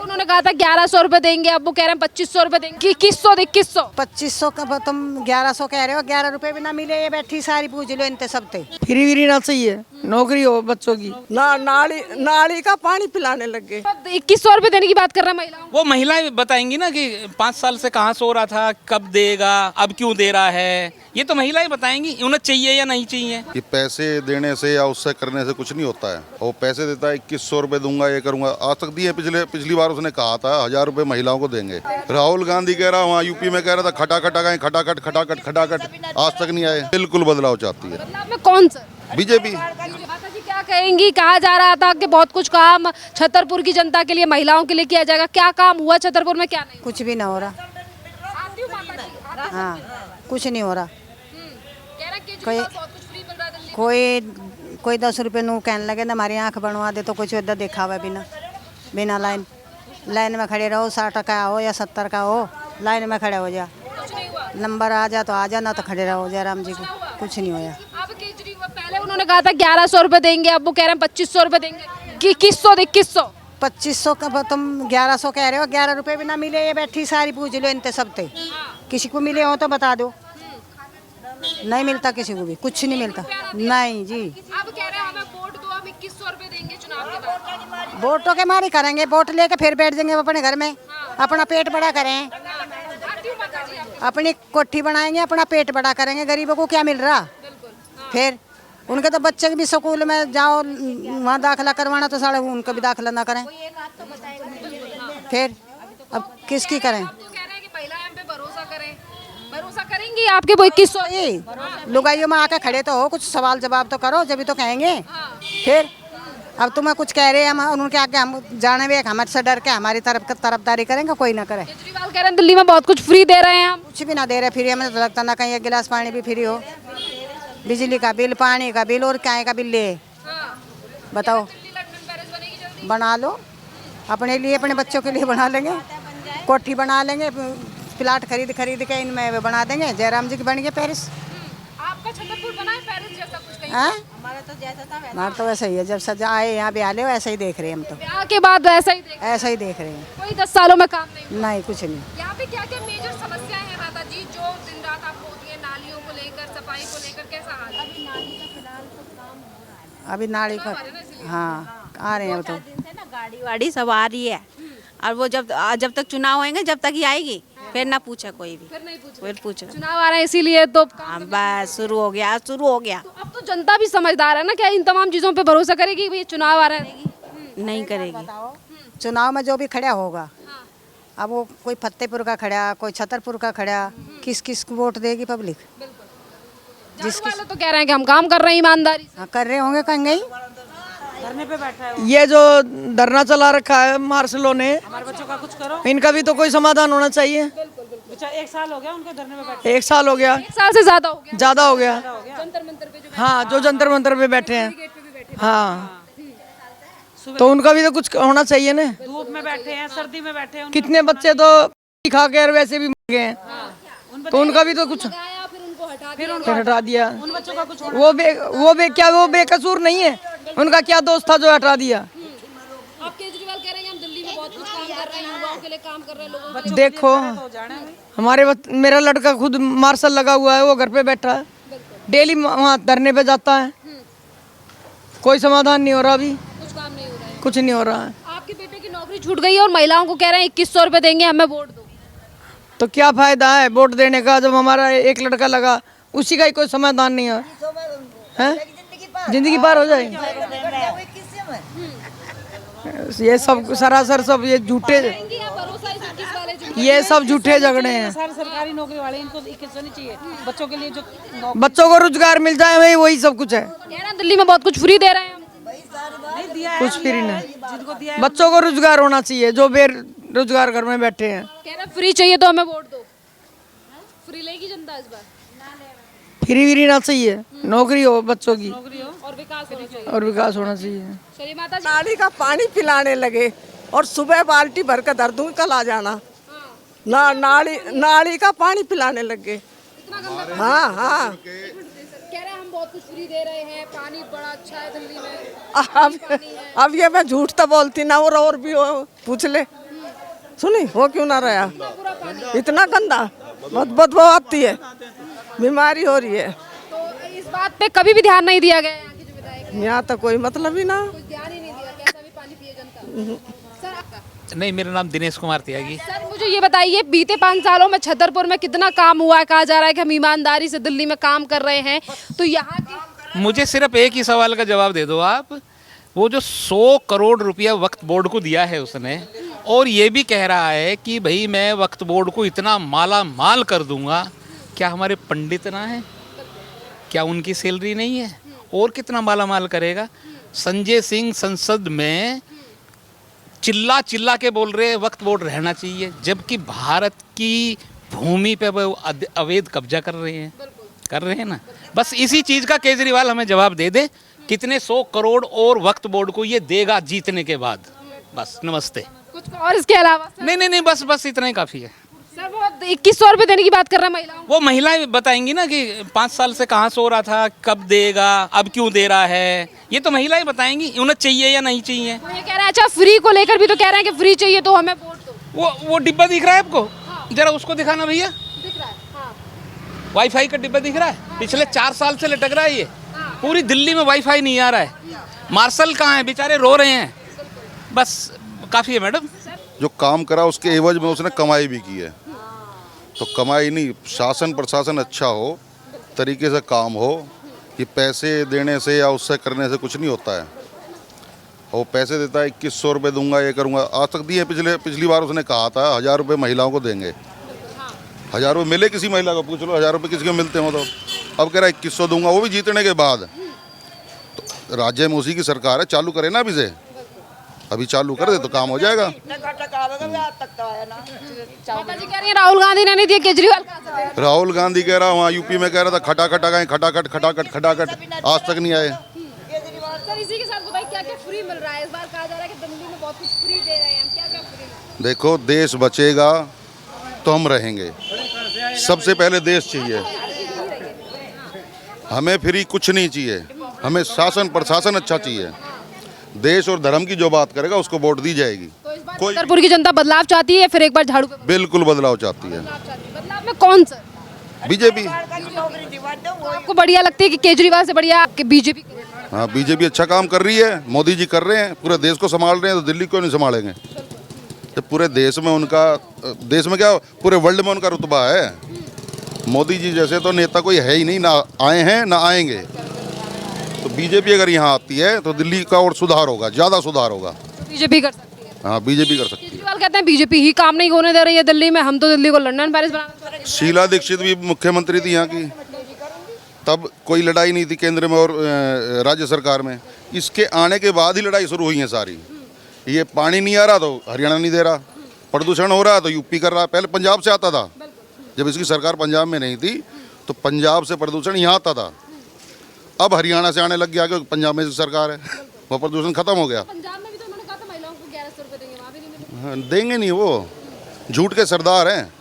उन्होंने कहा था 1100 रुपए देंगे, अब वो कह रहे हैं 2500 रुपए देंगे। 2100 2500 का तुम 1100 कह रहे हो, 11 रुपए भी ना मिले। ये बैठी सारी पूछ लो इनते सब थे। फ्री व्री ना चाहिए, नौकरी हो बच्चों की। नाली का पानी पिलाने लग गए। 2100 रुपए देने की बात कर रहे हैं महिलाओं। वो महिलाएं बताएंगी ना कि 5 साल से कहाँ सो रहा था, कब देगा, अब क्यों दे रहा है, ये तो महिलाएं बताएंगी उन्हें चाहिए या नहीं चाहिए। ये पैसे देने से या उससे करने से कुछ नहीं होता है। वो पैसे देता है 2100 रुपए दूंगा, ये करूंगा, आज तक दिए। पिछली बार उसने कहा था 1000 रुपए महिलाओं को देंगे। राहुल गांधी कह रहा वहाँ यूपी में कह रहा था खटाखट आए, खटाखट आज तक नहीं आए। बिल्कुल बदलाव चाहती है। बदलाव में कौन सा? बीजेपी। माता जी क्या कहेंगी? कहा जा रहा था कि बहुत कुछ काम छतरपुर की जनता के लिए, महिलाओं के लिए किया जाएगा, क्या काम हुआ छतरपुर में, क्या नहीं? कुछ भी ना हो रहा। आती हूँ माता जी। हाँ, कुछ नहीं हो रहा। कह रहे केजरीवाल बहुत कुछ फ्री मिल रहा है दिल्ली। कोई 10 रुपये नू कहने लगे ना हमारी आँख बनवा दे, तो कुछ इधर देखा हुआ बिना लाइन में खड़े रहो। 60 का हो या 70 का हो, लाइन में खड़े हो जा। नंबर आ जा तो आ जा, ना तो खड़े रहो। जयराम जी को कुछ नहीं होया। अब केजरीवाल पहले उन्होंने कहा था 1100 रुपए देंगे, अब वो कह रहे हैं 2500 रुपए देंगे। 2100 2500 का तुम 1100 कह रहे हो, 11 रुपए भी ना मिले। ये बैठी सारी पूछ लो इनते सब थे। किसी को मिले हो तो बता दो। नहीं मिलता किसी को भी, कुछ नहीं मिलता। नहीं जी। अब कह रहे हैं हमें वोट दो, हम 2100 रुपए देंगे चुनाव के बाद। वोटों के मारे करेंगे, वोट लेके फिर बैठ जाएंगे अपने घर में, अपना पेट बड़ा करें, अपनी कोठी बनाएंगे, अपना पेट बड़ा करेंगे। गरीबों को क्या मिल रहा? फिर उनके तो बच्चे भी स्कूल में जाओ, वहाँ दाखिला करवाना तो साढ़े उनका भी दाखिला ना करें। फिर अब किसकी करें? भरोसा करेंगी आपके वो 2100? लुगाइयों में आके खड़े तो हो, कुछ सवाल जवाब तो करो, जब भी तो कहेंगे। फिर अब तुम्हें कुछ कह रहे हैं, हम उनके आगे हम जाने भी हमारे से डर के हमारी तरफदारी करेंगे, कोई ना करे। केजरीवाल कह रहे हैं दिल्ली में बहुत कुछ फ्री दे रहे हैं हम। कुछ भी ना दे रहे फ्री, हमें तो लगता ना कहीं एक गिलास पानी भी फ्री हो। बिजली का बिल, पानी का बिल और क्या का बिल ले बताओ। बना लो अपने लिए, अपने बच्चों के लिए बना लेंगे, कोठी बना लेंगे, प्लाट खरीद के इनमें वे बना देंगे। जयराम जी की बन गए पेरिस। आपका छतरपुर बना है पेरिस जैसा कुछ कहीं? हमारा तो जैसा था हमारा तो वैसा ही है। जब सजा आए यहाँ ब्याह ले वैसा ही देख रहे हैं हम तो। ब्याह के बाद ऐसा ही देख रहे हैं। कोई 10 सालों में काम नहीं? नहीं, कुछ नहीं। यहाँ पे क्या क्या मेजर समस्याएं हैं माता जी, जो दिन रात आपको होती है? नालियों को लेकर, सफाई को लेकर कैसा हाल है? अभी नाली का हाँ आ रहे हैं तो। गाड़ी वाड़ी सब आ रही है, और वो जब तक चुनाव होंगे जब तक ही आएगी, फिर ना पूछे कोई भी। फिर पूछे चुनाव आ रहे हैं इसीलिए तो बस शुरू हो गया। तो अब तो जनता भी समझदार है ना, क्या इन तमाम चीजों पे भरोसा करेगी? भाई चुनाव आ रहे हैं, नहीं करेगी। चुनाव में जो भी खड़ा होगा, अब वो कोई फतेहपुर का खड़ा, कोई छतरपुर का खड़ा, किस को वोट देगी पब्लिक? जिसके तो कह रहे हैं कि हम काम कर रहे हैं ईमानदारी से। कर रहे होंगे, कहेंगे ही। ये जो धरना चला रखा है मार्शलों ने, हमारे बच्चों का कुछ करो, इनका भी तो कोई समाधान होना चाहिए। 1 साल हो गया उनके धरने में बैठे। 1 साल हो गया, 1 साल से ज्यादा हो गया। जंतर मंतर पे हाँ, जो जंतर मंतर पे बैठे हैं, हाँ, तो उनका भी तो कुछ होना चाहिए ना। धूप में बैठे हैं, सर्दी में बैठे हैं। कितने बच्चे तो खा के वैसे भी मर गए हैं, तो उनका भी तो कुछ फिर हटा दिया। उन बच्चों का कुछ वो बेकसूर नहीं है, उनका क्या दोस्त था जो हटा दिया? अब केजरीवाल कह रहे हैं हम दिल्ली में बहुत कुछ काम कर रहे हैं, युवाओं के लिए काम कर रहे हैं, लोगों के लिए। देखो मेरा लड़का खुद मार्शल लगा हुआ है, वो घर पे बैठा है, डेली वहाँ धरने पे जाता है, कोई समाधान नहीं हो रहा अभी, कुछ काम नहीं हो रहा है। कुछ नहीं हो रहा है। आपके बेटे की नौकरी छूट गई है और महिलाओं को कह रहे हैं 2100 रुपए देंगे, हमें वोट दो। तो क्या फायदा है वोट देने का, जब हमारा एक लड़का लगा उसी का ही कोई समाधान नहीं है? जिंदगी पार हो जाएगी। ये सब सरासर सब ये झूठे, ये सब झूठे झगड़े हैं। सारे सरकारी नौकरी वाले, इनको 2100 नहीं चाहिए। बच्चों के लिए जो बच्चों को रोजगार मिल जाए भाई, वही सब कुछ है। कह रहे हैं दिल्ली में बहुत कुछ फ्री दे रहे हैं हम। नहीं दिया, कुछ फ्री नहीं, जिनको दिया बच्चों को रोजगार होना चाहिए, जो बेरोजगार घर में बैठे हैं। कह रहे हैं फ्री चाहिए तो हमें वोट दो। फ्री लेगी जनता इस बार? फ्री व्री ना चाहिए, नौकरी हो बच्चों की, और विकास होना चाहिए। और विकास होना चाहिए। चलिए माता जी। नाली का पानी पिलाने लगे, और सुबह बाल्टी भर कर धर दूंगी, कल आ जाना। नाली का पानी पिलाने लग गए। हाँ। कह रहे हैं हम बहुत कुछ फ्री दे रहे हैं, पानी बड़ा अच्छा है दिल्ली में। अब ये मैं झूठ तो बोलती ना, और भी हो, पूछ ले। सुनी वो क्यों ना रहा, इतना गंदा, बहुत बदबू आती है, बीमारी हो रही है। तो इस बात पे कभी भी ध्यान नहीं दिया गया यहाँ के जो विधायक, यहाँ तो कोई मतलब ही ना। कोई ध्यान ही नहीं दिया, कैसा भी पानी पिए जनता। सर आपका? नहीं, मेरा नाम दिनेश कुमार त्यागी। सर मुझे ये बताइए, बीते 5 सालों में छतरपुर में कितना काम हुआ है? कहा जा रहा है कि हम ईमानदारी से दिल्ली में काम कर रहे हैं, तो यहाँ की मुझे सिर्फ एक ही सवाल का जवाब दे दो आप। वो जो 100 करोड़ रुपया वक्फ बोर्ड को दिया है उसने, और ये भी कह रहा है कि भाई मैं वक्फ बोर्ड को इतना माला माल कर दूंगा, क्या हमारे पंडित ना है? क्या उनकी सैलरी नहीं है? और कितना माला माल करेगा? संजय सिंह संसद में चिल्ला चिल्ला के बोल रहे हैं वक्फ बोर्ड रहना चाहिए, जबकि भारत की भूमि पे वो अवैध कब्जा कर रहे हैं ना। बस इसी चीज़ का केजरीवाल हमें जवाब दे दे, कितने 100 करोड़ और वक्फ बोर्ड को ये देगा जीतने के बाद। बस नमस्ते। कुछ और इसके अलावा? नहीं, बस इतना ही काफ़ी है। सर वो 2100 रुपये देने की बात कर रहा है महिलाओं को। वो महिलाएं बताएंगी ना कि 5 साल से कहाँ सो रहा था, कब देगा, अब क्यों दे रहा है, ये तो महिलाएं बताएंगी उन्हें चाहिए या नहीं चाहिए। वो ये कह रहे हैं, अच्छा फ्री को लेकर भी तो कह रहे हैं कि फ्री चाहिए तो हमें वोट दो। वो डिब्बा दिख रहा है आपको? जरा उसको दिखाना भैया। दिख रहा है? हाँ। वाईफाई का डिब्बा दिख रहा है? पिछले 4 साल से लटक रहा है ये। पूरी दिल्ली में वाईफाई नहीं आ रहा है। मार्शल कहाँ है? बेचारे रो रहे हैं। बस काफ़ी है मैडम। जो काम करा उसके एवज में उसने कमाई भी की है, तो कमाई नहीं, शासन प्रशासन अच्छा हो, तरीके से काम हो, ये पैसे देने से या उससे करने से कुछ नहीं होता है। वो पैसे देता है 2100 रुपये दूंगा, ये करूंगा, आज तक दिए। पिछली बार उसने कहा था 1000 रुपये महिलाओं को देंगे। 1000 रुपये मिले किसी महिला को? पूछ लो 1000 रुपये किसी को मिलते हो? तो अब कह रहा है 2100 दूंगा, वो भी जीतने के बाद। तो राज्य में उसी की सरकार है, चालू करे ना अभी से, अभी चालू कर दे तो काम हो जाएगा। माता जी कह रही है राहुल गांधी ने नहीं दिया, केजरीवाल कहाँ से देगा? राहुल गांधी कह रहा वहाँ यूपी में कह रहा था खटाखट आए, खटाखट खटाखट खटाखट, आज तक नहीं आए। सर इसी के साथ बताइए क्या क्या फ्री मिल रहा है? इस बार कहा जा रहा है कि दिल्ली में बहुत कुछ फ्री दे रहे हैं, क्या क्या फ्री? देखो, देश बचेगा तो हम रहेंगे। सबसे पहले देश चाहिए हमें, फ्री कुछ नहीं चाहिए हमें। शासन प्रशासन अच्छा चाहिए। देश और धर्म की जो बात करेगा उसको वोट दी जाएगी। तो इस बार छतरपुर की जनता बदलाव चाहती है, फिर एक बार झाड़ू पे बिल्कुल बदलाव चाहती है। बदलाव में कौन सर? बीजेपी। आपको बढ़िया लगती है कि केजरीवाल से बढ़िया कि बीजेपी? हाँ, बीजेपी अच्छा काम कर रही है, मोदी जी कर रहे हैं, पूरे देश को संभाल रहे हैं, तो दिल्ली क्यों नहीं संभालेंगे? जब पूरे देश में उनका, देश में क्या पूरे वर्ल्ड में उनका रुतबा है। मोदी जी जैसे तो नेता कोई है ही नहीं, ना आए हैं ना आएंगे। तो बीजेपी अगर यहाँ आती है तो दिल्ली का और सुधार होगा, ज़्यादा सुधार होगा। बीजेपी कर सकती है? हाँ, बीजेपी कर सकती है। केजरीवाल कहते हैं बीजेपी ही काम नहीं होने दे रही है दिल्ली में, हम तो दिल्ली को लंदन पेरिस बना। शीला दीक्षित भी मुख्यमंत्री थी यहाँ की, तब कोई लड़ाई नहीं थी केंद्र में और राज्य सरकार में। इसके आने के बाद ही लड़ाई शुरू हुई है सारी। ये पानी नहीं आ रहा तो हरियाणा नहीं दे रहा, प्रदूषण हो रहा है तो यूपी कर रहा है। पहले पंजाब से आता था, जब इसकी सरकार पंजाब में नहीं थी तो पंजाब से प्रदूषण यहाँ आता था। अब हरियाणा से आने लग गया क्योंकि पंजाब में सरकार है, वो प्रदूषण खत्म हो गया। पंजाब में भी तो उन्होंने कहा था महिलाओं को 1100 रुपए देंगे, वहाँ भी नहीं मिले। हाँ, देंगे नहीं, वो झूठ के सरदार हैं।